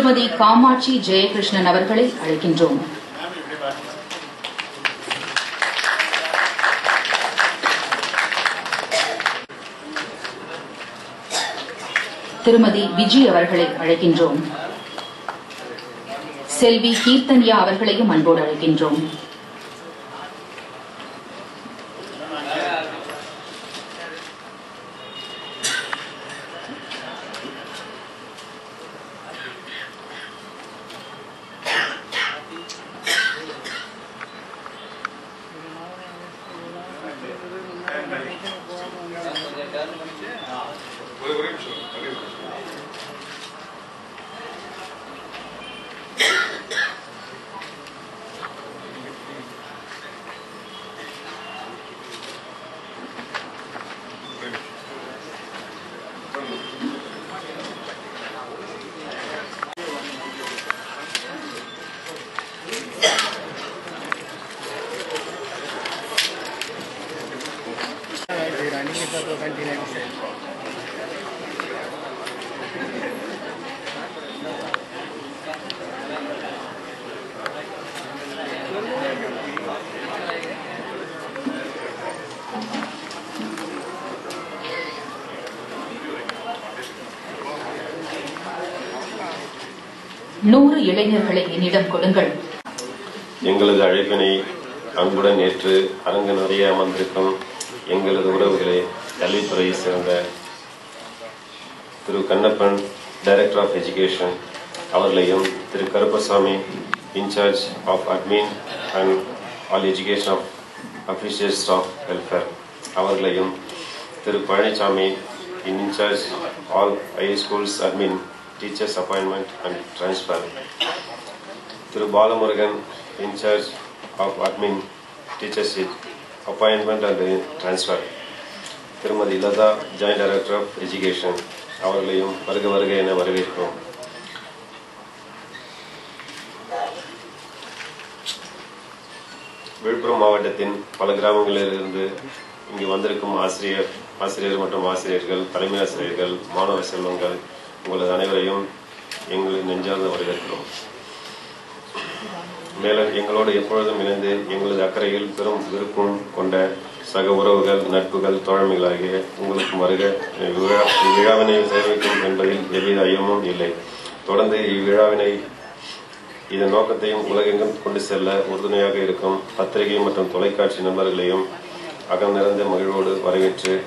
திருமதி காமாட்சி ஜெயகிருஷ்ணன் அவர்களை அழைக்கின்றோம். திருமதி விஜி அவர்களை அழைக்கின்றோம். செல்வி கீர்த்தன்யா அவர்களையும் அன்போடு அழைக்கின்றோம். நூறு இளைஞர்களை என்னிடம் கொடுங்கள். எங்களது அழைப்பினை அன்புடன் ஏற்று அரங்கு நிறைய அமர்ந்திருக்கும் எங்களது உறவுகளே, கல்வித்துறையை சேர்ந்த Thiru Kannappan, director of education அவர்களையும், Thiru Karuppasamy, incharge of admin and all education of official staff welfare அவர்களையும், Thiru Palanisamy, incharge all high schools admin teachers appointment and transfer, Thiru Balamurugan, in charge of admin teachers appointment and transfer, Thirumadi Lada, joint director of education அவர்களையும் வருக வருக என வரவேற்கிறோம். விழுப்புரம் மாவட்டத்தின் பல கிராமங்களிலிருந்து இங்கு வந்திருக்கும் ஆசிரியர் மற்றும் ஆசிரியர்கள், தலைமை ஆசிரியர்கள், மாணவ செல்வங்கள், உங்களது அனைவரையும் எங்களின் நெஞ்சார்ந்த வரவேற்கிறோம். மேலும் எங்களோடு எப்பொழுதும் இணைந்து எங்களது அக்கறையில் பெரும் விருப்பம் கொண்ட சக உறவுகள், நட்புகள், தோழமைகளாகிய உங்களுக்கு வருக இவ்விழாவினை சேமிக்கும் என்பதில் எவ்வித ஐயமும் இல்லை. தொடர்ந்து இவ்விழாவினை இதன் நோக்கத்தையும் உலகெங்கும் கொண்டு செல்ல உறுதுணையாக இருக்கும் பத்திரிகை மற்றும் தொலைக்காட்சி நண்பர்களையும் அகம் நிறைந்த மகிழ்வோடு வரவேற்கும்.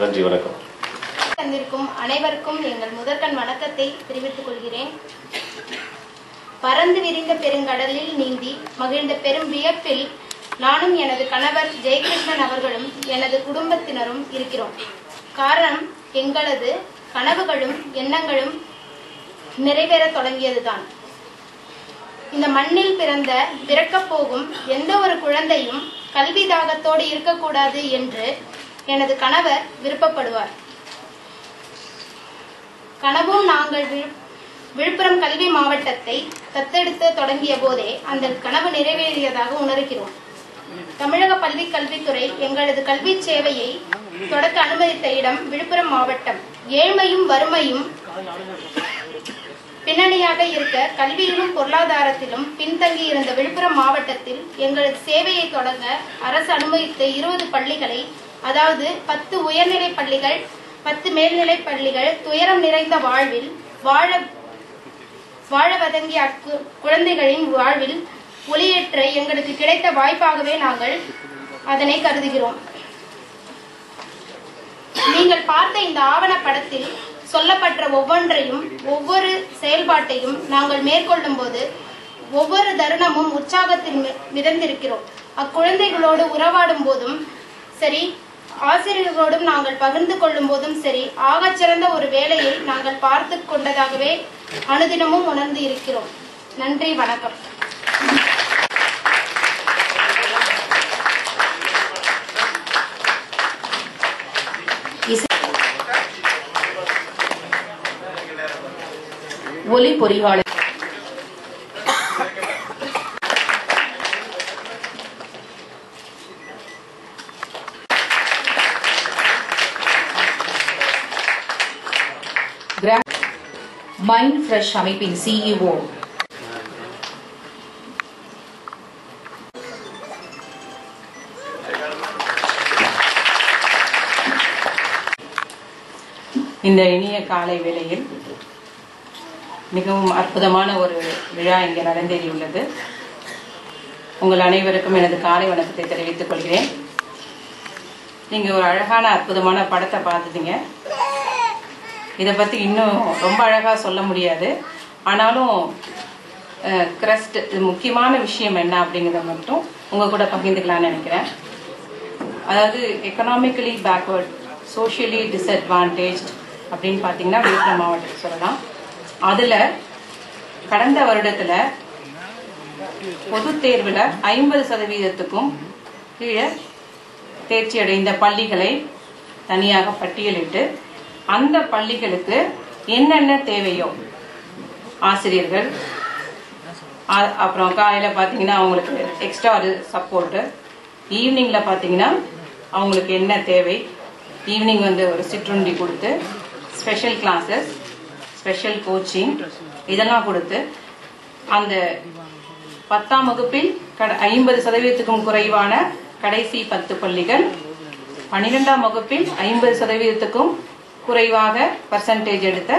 நன்றி, வணக்கம். தந்திருக்கும் அனைவருக்கும் எங்கள் முதற்கண் வணக்கத்தை தெரிவித்துக் கொள்கிறேன். பறந்து விரிந்த பெருங்கடலில் நீந்தி மகிழ்ந்த பெரும் வியப்பில் நானும் எனது கணவர் ஜெயகிருஷ்ணன் அவர்களும் எனது குடும்பத்தினரும் இருக்கிறோம். காரணம், எங்களது கனவுகளும் எண்ணங்களும் நிறைவேற தொடங்கியதுதான். இந்த மண்ணில் பிறக்கப் போகும் எந்த ஒரு குழந்தையும் கல்வி தாகத்தோடு இருக்கக்கூடாது என்று எனது கணவர் விருப்பப்படுவார். கனவும் நாங்கள் விழுப்புரம் கல்வி மாவட்டத்தை தத்தெடுத்து தொடங்கிய போதே அந்த கனவு நிறைவேறியதாக உணர்கிறோம். தமிழக பள்ளி கல்வித்துறை எங்களது கல்வி சேவையை தொடக்க அனுமதித்த இடம் விழுப்புரம் மாவட்டம். ஏழ்மையும் வறுமையும் பின்னணியாக இருக்க கல்வியிலும் பொருளாதாரத்திலும் பின்தங்கி இருந்த விழுப்புரம் மாவட்டத்தில் எங்களது சேவையை தொடங்க அரசு அனுமதித்த 20 பள்ளிகளை, அதாவது 10 உயர்நிலை பள்ளிகள், 10 மேல்நிலை பள்ளிகள் துயரம் நிறைந்த வாழ்வில் வாழ வதங்கிய குழந்தைகளின் வாழ்வில் ஒளியேற்ற எங்களுக்கு கிடைத்த வாய்ப்பாகவே நாங்கள் அதனை கருதுகிறோம். நீங்கள் பார்த்த இந்த ஆவண படத்தில் சொல்லப்பட்ட ஒவ்வொன்றையும், ஒவ்வொரு செயல்பாட்டையும் நாங்கள் மேற்கொள்ளும் போது ஒவ்வொரு தருணமும் உற்சாகத்தில் மிதந்திருக்கிறோம். அக்குழந்தைகளோடு உறவாடும் போதும் சரி, ஆசிரியர்களோடும் நாங்கள் பகிர்ந்து கொள்ளும் போதும் சரி, ஆகச்சிறந்த ஒரு வேலையை நாங்கள் பார்த்து கொண்டதாகவே அனுதினமும் உணர்ந்து இருக்கிறோம். நன்றி, வணக்கம். ஒலி பொறியாளர் மைண்ட் ஃப்ரெஷ் அமைப்பின் CEO இந்த இனிய காலை வேளையில் மிகவும் அற்புதமான ஒரு விழா இங்கே நடந்தேறியுள்ளது. உங்கள் அனைவருக்கும் எனது காலை வணக்கத்தை தெரிவித்துக் கொள்கிறேன். நீங்க ஒரு அழகான அற்புதமான படத்தை பார்த்துட்டீங்க. இதை பத்தி இன்னும் ரொம்ப அழகா சொல்ல முடியாது. ஆனாலும் கிரஸ்ட் இது முக்கியமான விஷயம் என்ன அப்படிங்கிறத மட்டும் உங்க கூட பகிர்ந்துக்கலாம்னு நினைக்கிறேன். அதாவது எக்கனாமிக்கலி பேக்வர்ட், சோஷியலி டிஸ்அட்வான்டேஜ் அப்படின்னு பார்த்தீங்கன்னா விழுப்புரம் மாவட்டத்துக்கு சொல்லலாம். அதுல கடந்த வருடத்துல பொது தேர்வுல 50% கீழே தேர்ச்சி அடைந்த பள்ளிகளை தனியாக பட்டியலிட்டு அந்த பள்ளிகளுக்கு என்னென்ன தேவையோ ஆசிரியர்கள், அப்புறம் காலையில பாத்தீங்கன்னா அவங்களுக்கு எக்ஸ்ட்ரா சப்போர்ட், ஈவினிங்ல பாத்தீங்கன்னா அவங்களுக்கு என்ன தேவை, ஈவினிங் ஒரு சிற்றுண்டி கொடுத்து ஸ்பெஷல் கிளாஸஸ், ஸ்பெஷல் கோச்சிங் இதெல்லாம் கொடுத்து அந்த 10ஆம் வகுப்பில் 50% குறைவான கடைசி 10 பள்ளிகள், 12ஆம் வகுப்பில் 50% குறைவாக பர்சன்டேஜ் எடுத்த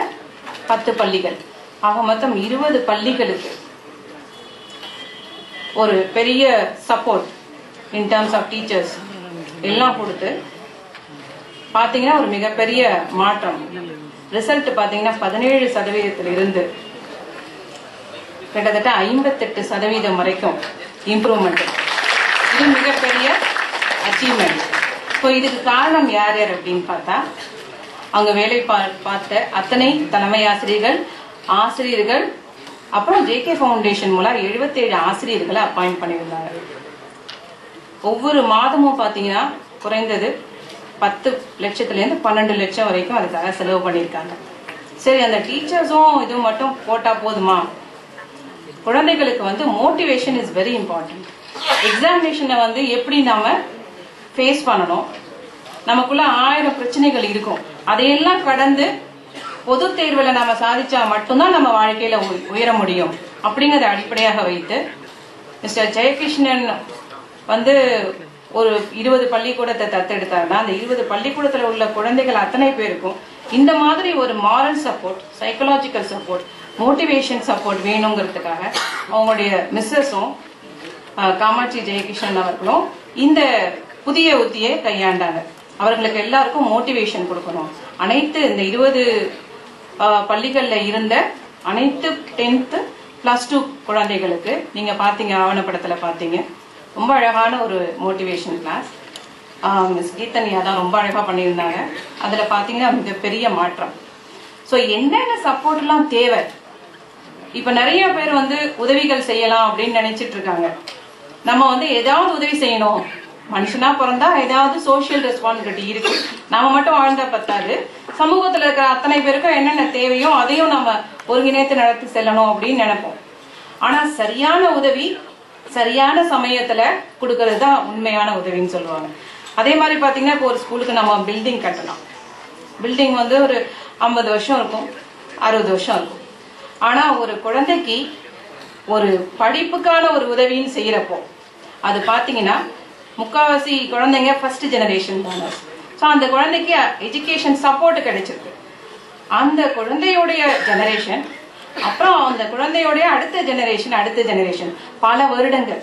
10 பள்ளிகள், ஆக மொத்தம் 20 பள்ளிகளுக்கு ஒரு பெரிய support in terms of teachers எல்லாம் கொடுத்து பாத்தீங்கன்னா ஒரு மிகப்பெரிய மாற்றம். ரிசல்ட் பாத்தீங்கன்னா 17% இருந்து கிட்டத்தட்ட 58% வரைக்கும் இம்ப்ரூவ்மெண்ட். இது மிகப்பெரிய அச்சீவ்மெண்ட். இப்போ இதுக்கு காரணம் யார் யார் அப்படின்னு பார்த்தா, அவங்க வேலை பார்த்த அத்தனை தலைமை ஆசிரியர்கள், அப்புறம் JK ஃபவுண்டேஷன் மூலம் 77 ஆசிரியர்களை அப்பாயிண்ட் பண்ணியிருந்தாங்க. ஒவ்வொரு மாதமும் பாத்தீங்கன்னா குறைந்தது 10 லட்சத்திலேருந்து 12 லட்சம் வரைக்கும் அதுக்காக செலவு பண்ணியிருக்காங்க. சரி, அந்த டீச்சர்ஸும் இது மட்டும் போட்டா போதுமா? குழந்தைகளுக்கு மோட்டிவேஷன் இஸ் வெரி இம்பார்ட்டன்ட். எக்ஸாமினேஷனை எப்படி நாம ஃபேஸ் பண்ணணும், நமக்குள்ள 1000 பிரச்சனைகள் இருக்கும், அதையெல்லாம் கடந்து பொது தேர்வுல நாம சாதிச்சா மட்டும்தான் நம்ம வாழ்க்கையில உயர முடியும் அப்படிங்கறத அடிப்படையாக வைத்து மிஸ்டர் ஜெயகிருஷ்ணன் ஒரு 20 பள்ளிக்கூடத்தை தத்தெடுத்தாருன்னா அந்த 20 பள்ளிக்கூடத்துல உள்ள குழந்தைகள் அத்தனை பேருக்கும் இந்த மாதிரி ஒரு moral support, psychological support, motivation support வேணுங்கிறதுக்காக அவங்களுடைய மிஸ்ஸஸும் காமாட்சி ஜெயகிருஷ்ணன் அவர்களும் இந்த புதிய உத்தியை கையாண்டாங்க. அவர்களுக்கு எல்லாருக்கும் மோட்டிவேஷன் கொடுக்கணும். அனைத்து இந்த 20 பள்ளிகள்ல இருந்த அனைத்து 10th +2 குழந்தைகளுக்கு நீங்க பாத்தீங்க, ஆவணப்படத்துல பாத்தீங்க, ரொம்ப அழகான ஒரு மோட்டிவேஷன் கிளாஸ். மிஸ் கீர்த்தனியா தான் ரொம்ப அழகா பண்ணியிருந்தாங்க. அதுல பாத்தீங்கன்னா மிகப்பெரிய மாற்றம். சோ என்னென்ன சப்போர்ட் எல்லாம் தேவை? இப்ப நிறைய பேர் உதவிகள் செய்யலாம் அப்படின்னு நினைச்சிட்டு இருக்காங்க. நம்ம ஏதாவது உதவி செய்யணும், மனுஷனா பிறந்தா ஏதாவது சோசியல் ரெஸ்பான்சிபிலிட்டி இருக்கு, நாம மட்டும் வாழ்ந்தா பத்தாது, சமூகத்துல இருக்கிற அத்தனை பேருக்கும் என்னென்ன தேவையோ அதையும் நம்ம ஒருங்கிணைத்து நடத்தி செல்லணும் அப்படின்னு நினைப்போம். ஆனா சரியான உதவி சரியான சமயத்துல கொடுக்கறது தான் உண்மையான உதவின்னு சொல்லுவாங்க. அதே மாதிரி பாத்தீங்கன்னா இப்போ ஒரு ஸ்கூலுக்கு நம்ம பில்டிங் கட்டலாம். பில்டிங் ஒரு 50 வருஷம் இருக்கும், 60 வருஷம் இருக்கும். ஆனா ஒரு குழந்தைக்கு ஒரு படிப்புக்கான ஒரு உதவின்னு செய்யறப்போ அது பாத்தீங்கன்னா முக்காவாசி குழந்தைங்க ஃபர்ஸ்ட் ஜெனரேஷன் தானே. ஸோ அந்த குழந்தைக்கு எஜுகேஷன் சப்போர்ட் கிடைச்சிருக்கு. அந்த குழந்தையுடைய ஜெனரேஷன், அப்புறம் அந்த குழந்தையோடைய அடுத்த ஜெனரேஷன் பல வருடங்கள்,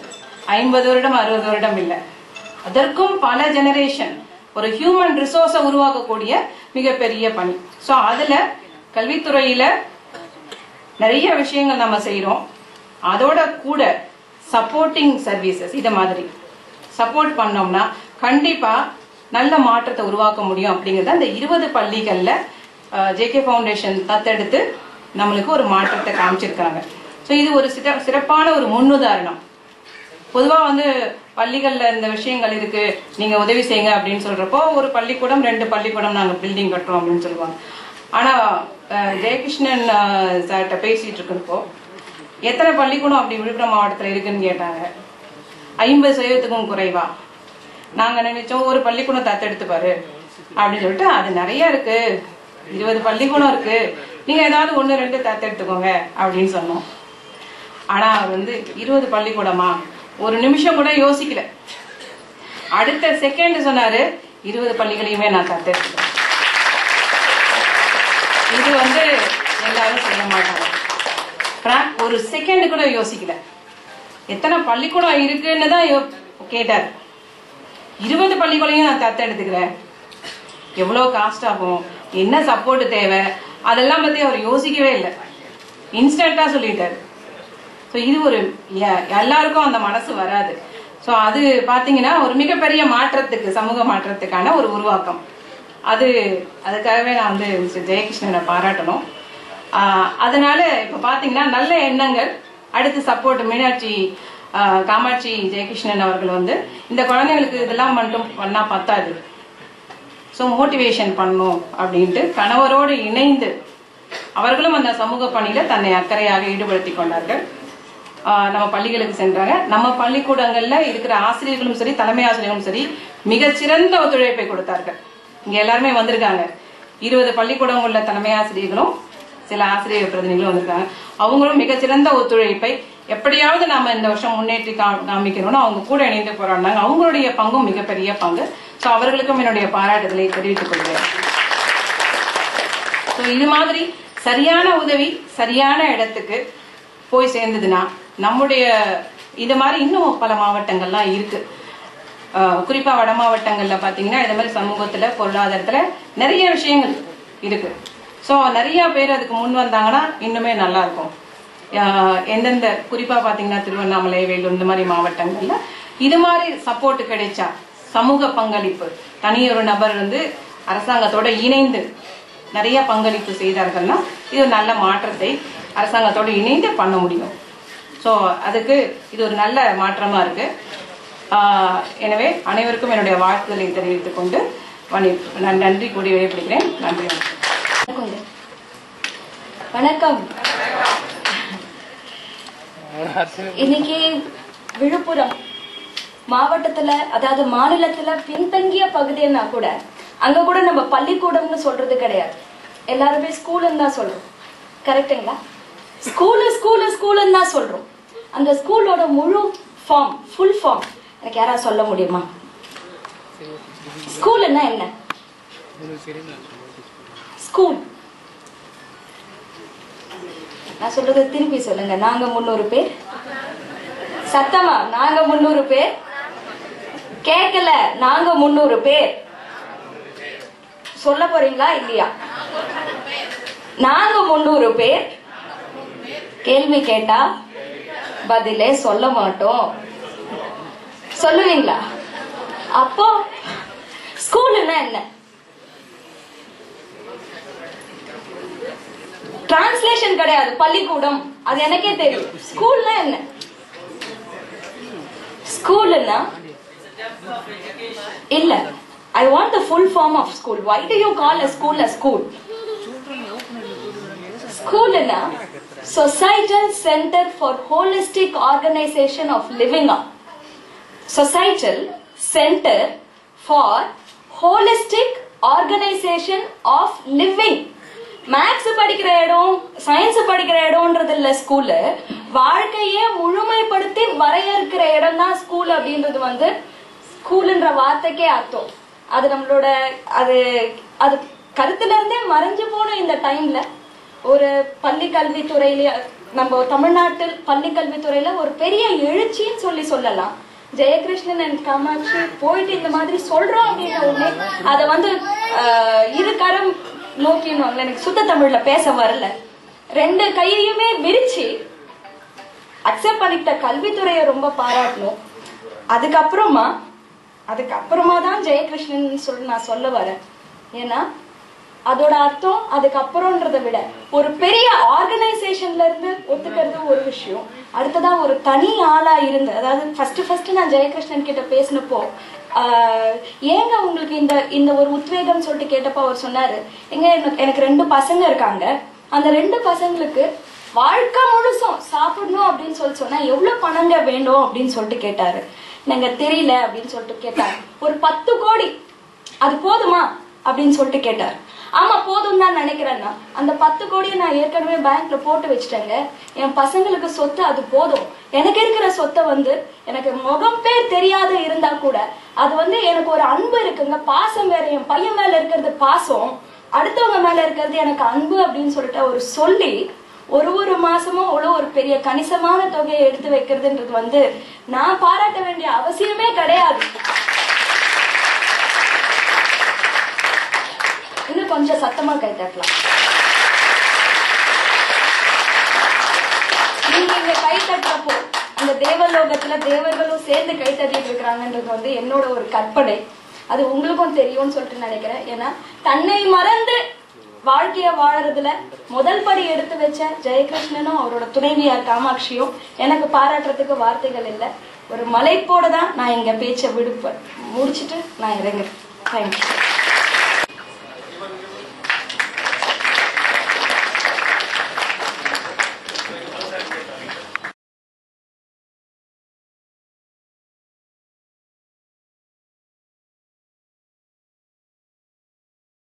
50 வருடம் 60 வருடம் இல்லை, அதற்கும் பல ஜெனரேஷன் ஒரு ஹியூமன் ரிசோர்ஸை உருவாக்கக்கூடிய மிகப்பெரிய பணி. ஸோ அதுல கல்வித்துறையில நிறைய விஷயங்கள் நம்ம செய்யறோம். அதோட கூட சப்போர்ட்டிங் சர்வீசஸ் இத மாதிரி சப்போர்ட் பண்ணோம்னா கண்டிப்பா நல்ல மாற்றத்தை உருவாக்க முடியும் அப்படிங்கறத அந்த 20 பள்ளிகள்ல JK ஃபவுண்டேஷன் தத்தெடுத்து நம்மளுக்கு ஒரு மாற்றத்தை காமிச்சிருக்காங்க. ஸோ இது ஒரு சிறப்பான ஒரு முன்னுதாரணம். பொதுவா பள்ளிகள்ல இந்த விஷயங்கள் இருக்கு, நீங்க உதவி செய்யுங்க அப்படின்னு சொல்றப்போ ஒரு பள்ளிக்கூடம் 2 பள்ளிக்கூடம் நாங்க பில்டிங் கட்டுறோம் அப்படின்னு சொல்லுவாங்க. ஆனா ஜெயகிருஷ்ணன் சார்கிட்ட பேசிட்டு இருக்கிறப்போ எத்தனை பள்ளிக்கூடம் அப்படி விழுப்புரம் மாவட்டத்துல இருக்குன்னு கேட்டாங்க. 50% குறைவா. நாங்க நினைச்சோம் ஒரு பள்ளிக்கூடம் தத்தெடுத்து பாரு அப்படின்னு சொல்லிட்டு, அது நிறைய இருக்கு, 20 பள்ளிக்கூடம் இருக்கு, நீங்க ஏதாவது 1-2 தத்தெடுத்துக்கோங்க அப்படின்னு சொன்னோம். ஆனா அவர் வந்து 20 பள்ளிக்கூடமா, ஒரு நிமிஷம் கூட யோசிக்கல. அடுத்த செகண்ட் சொன்னாரு 20 பள்ளிகளையுமே நான் தத்தெடுத்துக்கிறேன். இது வந்து எல்லாரும் செய்ய மாட்டாங்க. ஒரு செகண்ட் கூட யோசிக்கல. எத்தனை பள்ளிக்கூடம் இருக்குன்னு தான் கேட்டார். 20 பள்ளிக்கூடையும் நான் தத்தெடுத்துக்கிறேன். எவ்வளவு காஸ்ட் ஆகும், என்ன சப்போர்ட் தேவை, அதெல்லாம் பத்தி அவர் யோசிக்கவே இல்லை. இன்ஸ்டன்டா சொல்லிட்டாரு. ஸோ இது ஒரு எல்லாருக்கும் அந்த மனசு வராது. ஸோ அது பாத்தீங்கன்னா ஒரு மிகப்பெரிய மாற்றத்துக்கு, சமூக மாற்றத்துக்கான ஒரு உருவாக்கம். அதுக்காகவே நான் வந்து மிஸ்டர் ஜெயகிருஷ்ணனை பாராட்டணும். அதனால இப்ப பாத்தீங்கன்னா நல்ல எண்ணங்கள், அடுத்து சப்போர்ட் மீனாட்சி காமாட்சி ஜெயகிருஷ்ணன் அவர்கள் வந்து இந்த குழந்தைங்களுக்கு இதெல்லாம் மட்டும் பண்ணா பத்தாது, ஸோ மோட்டிவேஷன் பண்ணும் அப்படின்ட்டு கணவரோடு இணைந்து அவர்களும் அந்த சமூக பணியில தன்னை அக்கறையாக ஈடுபடுத்தி கொண்டார்கள். நம்ம பள்ளிகளுக்கு சென்றாங்க. நம்ம பள்ளிக்கூடங்கள்ல இருக்கிற ஆசிரியர்களும் சரி, தலைமை ஆசிரியர்களும் சரி மிகச்சிறந்த ஒத்துழைப்பை கொடுத்தார்கள். இங்க எல்லாருமே வந்திருக்காங்க. 20 பள்ளிக்கூடம் உள்ள தலைமை ஆசிரியர்களும் சில ஆசிரியர் பிரதிநிதிகளும் வந்திருக்காங்க. அவங்களும் மிகச்சிறந்த ஒத்துழைப்பை எப்படியாவது நாம இந்த வருஷம் முன்னேற்றி காமிக்கணும்னு அவங்க கூட இணைந்து போராடினாங்க. அவங்களுடைய பங்கும் மிகப்பெரிய பங்கு. ஸோ அவர்களுக்கும் என்னுடைய பாராட்டுதலை தெரிவித்துக் கொள்கிறேன். ஸோ இது மாதிரி சரியான உதவி சரியான இடத்துக்கு போய் சேர்ந்ததுன்னா நம்முடைய இது மாதிரி இன்னும் பல மாவட்டங்கள்லாம் இருக்கு. குறிப்பா வட மாவட்டங்கள்ல பாத்தீங்கன்னா இது மாதிரி சமூகத்துல, பொருளாதாரத்துல நிறைய விஷயங்கள் இருக்கு. ஸோ நிறைய பேர் அதுக்கு முன் வந்தாங்கன்னா இன்னுமே நல்லா இருக்கும். எந்தெந்த குறிப்பா பாத்தீங்கன்னா திருவண்ணாமலை, வேலூர் இந்த மாதிரி மாவட்டங்கள்ல இது மாதிரி சப்போர்ட் கிடைச்சா, சமூக பங்களிப்பு, தனியொரு நபர் வந்து அரசாங்கத்தோட இணைந்து நிறைய பங்களிப்பு செய்தார்கள்னா இது ஒரு நல்ல மாற்றத்தை அரசாங்கத்தோடு இணைந்து பண்ண முடியும். ஸோ அதுக்கு இது ஒரு நல்ல மாற்றமா இருக்கு. எனவே அனைவருக்கும் என்னுடைய வாழ்த்துக்களை தெரிவித்துக் கொண்டு நான் நன்றி கூடி விடைபெறுகிறேன். நன்றி. வணக்கம். இன்னைக்கு விழுப்புரம் மாவட்டத்துல, அதாவது மாநிலத்துல பின்தங்கிய பகுதின்னா கூட அங்க கூட நம்ம பள்ளிக்கூடம்னு சொல்றது கிடையாது. எல்லாருமே ஸ்கூல்னு தான் சொல்றோம். கரெக்டுங்களா? ஸ்கூலுன்னு தான் சொல்றோம். அந்த ஸ்கூலோட முழு ஃபார்ம், ஃபுல் ஃபார்ம் எனக்கு யாராவது சொல்ல முடியுமா? ஸ்கூல்னா என்ன? ஸ்கூல் நான் சொல்றது திருப்பி சொல்லுங்க. நாங்க 300 பேர். சத்தமா, நாங்க 300 பேர். கேட்கல, நாங்க 300 பேர். சொல்ல போறீங்களா இல்லையா? நாங்க 300 பேர். கேள்வி கேட்டா பதிலே சொல்ல மாட்டோம். சொல்லுவீங்களா? அப்போ ஸ்கூல்னா என்ன? டிரான்ஸ்லேஷன் கிடையாது. பள்ளிக்கூடம் அது எனக்கே தெரியும். ஸ்கூல்னா என்ன? ஸ்கூல்னா இல்ல. I want the full form of school. Why do you call a school a school? School is a Societal Center for Holistic Organization of Living. Societal Center for Holistic Organization of Living. Maths படிக்கிற இடம், science படிக்கிற இடம்ன்றது இல்ல school. வாழ்க்கையே முழுமைப்படுத்தி வரையறுக்கிற இடம் தான் school அப்படின்றது வந்து ஸ்கூல்ன்ற வார்த்தைக்கே அர்த்தம். அது நம்மளோட அது கருத்துல இருந்தே மறைஞ்சு போன இந்த டைம்ல ஒரு பள்ளி கல்வித்துறையில, நம்ம தமிழ்நாட்டில் பள்ளி கல்வித்துறையில ஒரு பெரிய எழுச்சின்னு சொல்லலாம். ஜெயகிருஷ்ணன் அண்ட் காமாட்சி போயிட்டு இந்த மாதிரி சொல்றோம் அப்படின்ற உடனே அதை வந்து இருகரம் நோக்கின்னு எனக்கு சுத்த தமிழ்ல பேச வரல. 2 கையுமே விரிச்சு அக்செப்ட் பண்ணிட்ட கல்வித்துறையை ரொம்ப பாராட்டணும். அதுக்கப்புறமா தான் ஜெயகிருஷ்ணன் நான் சொல்ல வரேன். ஏன்னா அதோட அர்த்தம் அதுக்கப்புறம்ன்றதை விட ஒரு பெரிய ஆர்கனைசேஷன்ல இருந்து ஒத்துக்கிறது ஒரு விஷயம். அடுத்ததா ஒரு தனி ஆளா இருந்து, அதாவது ஃபர்ஸ்ட் நான் ஜெயகிருஷ்ணன் கிட்ட பேசினப்போ ஏங்க உங்களுக்கு இந்த ஒரு உத்வேகம் சொல்லிட்டு கேட்டப்போ அவர் சொன்னாரு, எங்க எனக்கு 2 பசங்க இருக்காங்க. அந்த 2 பசங்களுக்கு வாழ்க்கை முழுசும் சாப்பிடணும் அப்படின்னு சொன்னா எவ்வளவு பணங்க வேணும் அப்படின்னு சொல்லிட்டு கேட்டாரு. நாங்க தெரியல அப்படின்னு சொல்லிட்டு கேட்டாரு. ஒரு 10 கோடி அது போதுமா அப்படின்னு சொல்லிட்டு கேட்டார். ஆமா போதும் தான் நினைக்கிறேன்னா அந்த 10 கோடியை நான் ஏற்கனவே பேங்க்ல போட்டு வச்சுட்டேங்க. என் பசங்களுக்கு சொத்து அது போதும். எனக்கு இருக்கிற சொத்தை வந்து எனக்கு முகம் பேர் தெரியாத இருந்தா கூட அது எனக்கு ஒரு அன்பு இருக்குங்க, பாசம் வேற. என் பையன் மேல இருக்கிறது பாசம், அடுத்தவங்க மேல இருக்கிறது எனக்கு அன்பு அப்படின்னு சொல்லிட்டு அவர் சொல்லி ஒரு மாசமும் ஒரு பெரிய கணிசமான தொகையை எடுத்து வைக்கிறதுன்றது நான் பாராட்ட வேண்டிய அவசியமே கிடையாது. இன்னும் கொஞ்சம் சத்தமா கை தட்டலாம். நீங்க இங்க கை தட்டுறப்போ அந்த தேவலோகத்துல தேவர்களும் சேர்ந்து கை தட்டிட்டு இருக்கிறாங்கன்றது என்னோட ஒரு கற்பனை. அது உங்களுக்கும் தெரியும்னு சொல்லிட்டு நினைக்கிறேன். ஏன்னா தன்னை மறந்து வாழ்க்கைய வாழறதுல முதல் படி எடுத்து வச்ச ஜெயகிருஷ்ணனும் அவரோட துணைவியார் காமாட்சியும் எனக்கு பாராட்டுறதுக்கு வார்த்தைகள் இல்லை. ஒரு மலைப்போட தான் நான் எங்க பேச்சை முடிச்சுட்டு நான் இறங்குறேன். தேங்க்யூ.